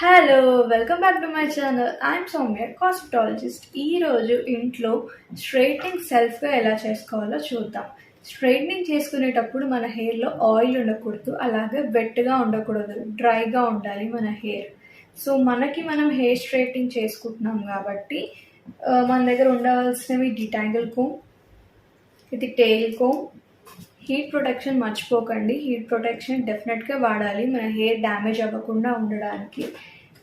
Hello! Welcome back to my channel. I'm Soumya, cosmetologist. ఈరోజు ఇంట్లో straightening సెల్ఫ్‌గా ఎలా చేసుకోవాలో చూద్దాం. స్ట్రెయిట్నింగ్ చేసుకునేటప్పుడు మన హెయిర్‌లో ఆయిల్ ఉండకూడదు, అలాగే వెట్‌గా ఉండకూడదు, డ్రైగా ఉండాలి మన హెయిర్. సో, మనం హెయిర్ స్ట్రెయిట్నింగ్ చేసుకుంటున్నాం కాబట్టి మన దగ్గర ఉండవలసినవి డీటాంగిల్ కోంబ్, ఇది టెయిల్ కోంబ్, హీట్ ప్రొటెక్షన్ మర్చిపోకండి. హీట్ ప్రొటెక్షన్ డెఫినెట్గా వాడాలి మన హెయిర్ డ్యామేజ్ అవ్వకుండా ఉండడానికి.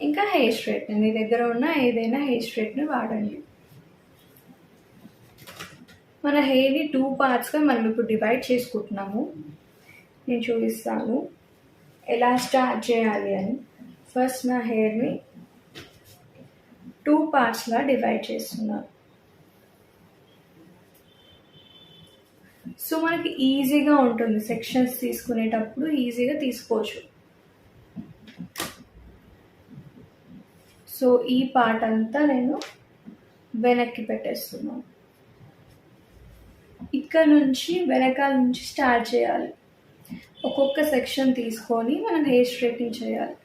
ఇంకా హెయిర్ స్ట్రైట్నర్, మీ దగ్గర ఉన్న ఏదైనా హెయిర్ స్ట్రైట్నర్ వాడండి. మన హెయిర్ని 2 పార్ట్స్గా మనం ఇప్పుడు డివైడ్ చేసుకుంటున్నాము. నేను చూపిస్తాను ఎలా స్టార్ట్ చేయాలి అని. ఫస్ట్ నా హెయిర్ని 2 పార్ట్స్గా డివైడ్ చేస్తున్నాను. సో మనకి ఈజీగా ఉంటుంది, సెక్షన్స్ తీసుకునేటప్పుడు ఈజీగా తీసుకోవచ్చు. సో ఈ పార్ట్ అంతా నేను వెనక్కి పెట్టేస్తున్నాను. ఇక్కడ నుంచి వెనకాల నుంచి స్టార్ట్ చేయాలి. ఒక్కొక్క సెక్షన్ తీసుకొని మనం హెయిర్ స్ట్రైట్నింగ్ చేయాలి.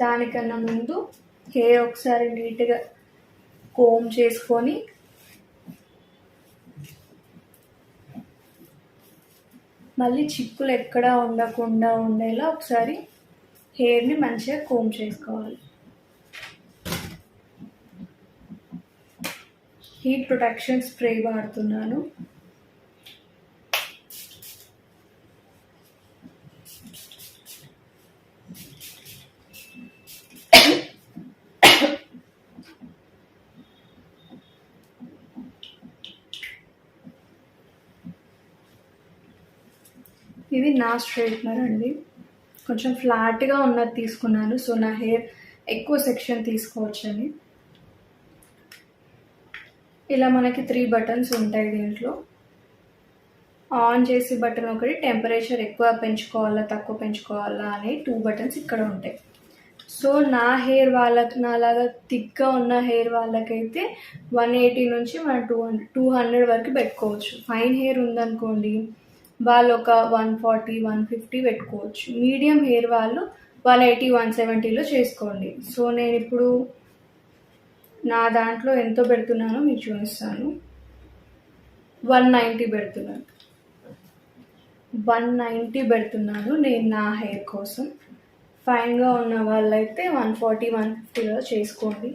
దానికన్నా ముందు హెయిర్ ఒకసారి నీట్గా కోమ్ చేసుకొని మళ్ళీ చిక్కులు ఎక్కడా ఉండకుండా ఉండేలా ఒకసారి హెయిర్ని మంచిగా కోమ్ చేసుకోవాలి. హీట్ ప్రొటెక్షన్ స్ప్రే వాడుతున్నాను. ఇది నా స్ట్రైట్నర్ అండి. కొంచెం ఫ్లాట్గా ఉన్నది తీసుకున్నాను, సో నా హెయిర్ ఎక్కువ సెక్షన్ తీసుకోవచ్చని. ఇలా మనకి 3 బటన్స్ ఉంటాయి దీంట్లో. ఆన్ చేసి బటన్ ఒకటి, టెంపరేచర్ ఎక్కువ పెంచుకోవాలా తక్కువ పెంచుకోవాలా అనే 2 బటన్స్ ఇక్కడ ఉంటాయి. సో నా హెయిర్ వాళ్ళకి, నాలాగా థిక్గా ఉన్న హెయిర్ వాళ్ళకైతే 180 నుంచి మనం 200 వరకు పెట్టుకోవచ్చు. ఫైన్ హెయిర్ ఉందనుకోండి వాళ్ళు ఒక 140, 150 పెట్టుకోవచ్చు. మీడియం హెయిర్ వాళ్ళు 180, 170లో చేసుకోండి. సో నేను ఇప్పుడు నా దాంట్లో ఎంతో పెడుతున్నానో మీకు చూపిస్తాను. 190 పెడుతున్నాను. 190 పెడుతున్నాను నేను నా హెయిర్ కోసం. ఫైన్గా ఉన్న వాళ్ళైతే 140, 150లో చేసుకోండి.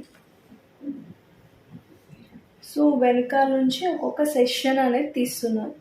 సో వెనకాల నుంచి ఒక్కొక్క సెక్షన్ అనేది తీస్తున్నాను.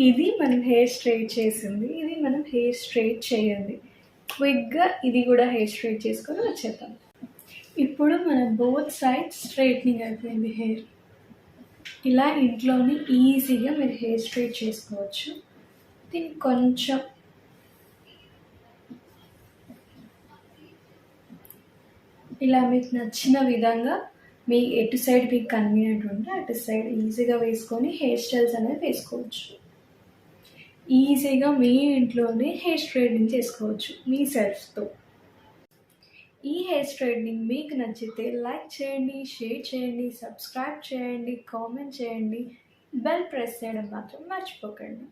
ఇది మనం హెయిర్ స్ట్రైట్ చేసింది, ఇది మనం హెయిర్ స్ట్రైట్ చేయండి. క్విక్గా ఇది కూడా హెయిర్ స్ట్రైట్ చేసుకొని వచ్చేద్దాం. ఇప్పుడు మన బోత్ సైడ్స్ స్ట్రైట్నింగ్ అయిపోయింది హెయిర్. ఇలా ఇంట్లోనే ఈజీగా మీరు హెయిర్ స్ట్రైట్ చేసుకోవచ్చు. దీనికి కొంచెం ఇలా మీకు నచ్చిన విధంగా మీ ఎటు సైడ్ మీకు కన్వీనియంట్ ఉంటే అటు సైడ్ ఈజీగా వేసుకొని హెయిర్ స్టైల్స్ అనేది వేసుకోవచ్చు. ఈజీగా మీ ఇంట్లోనే హెయిర్ స్ట్రైట్నింగ్ చేసుకోవచ్చు మీ సెల్ఫ్తో. ఈ హెయిర్ స్ట్రైట్నింగ్ మీకు నచ్చితే లైక్ చేయండి, షేర్ చేయండి, సబ్స్క్రైబ్ చేయండి, కామెంట్ చేయండి, బెల్ ప్రెస్ చేయడం మాత్రం మర్చిపోకండి.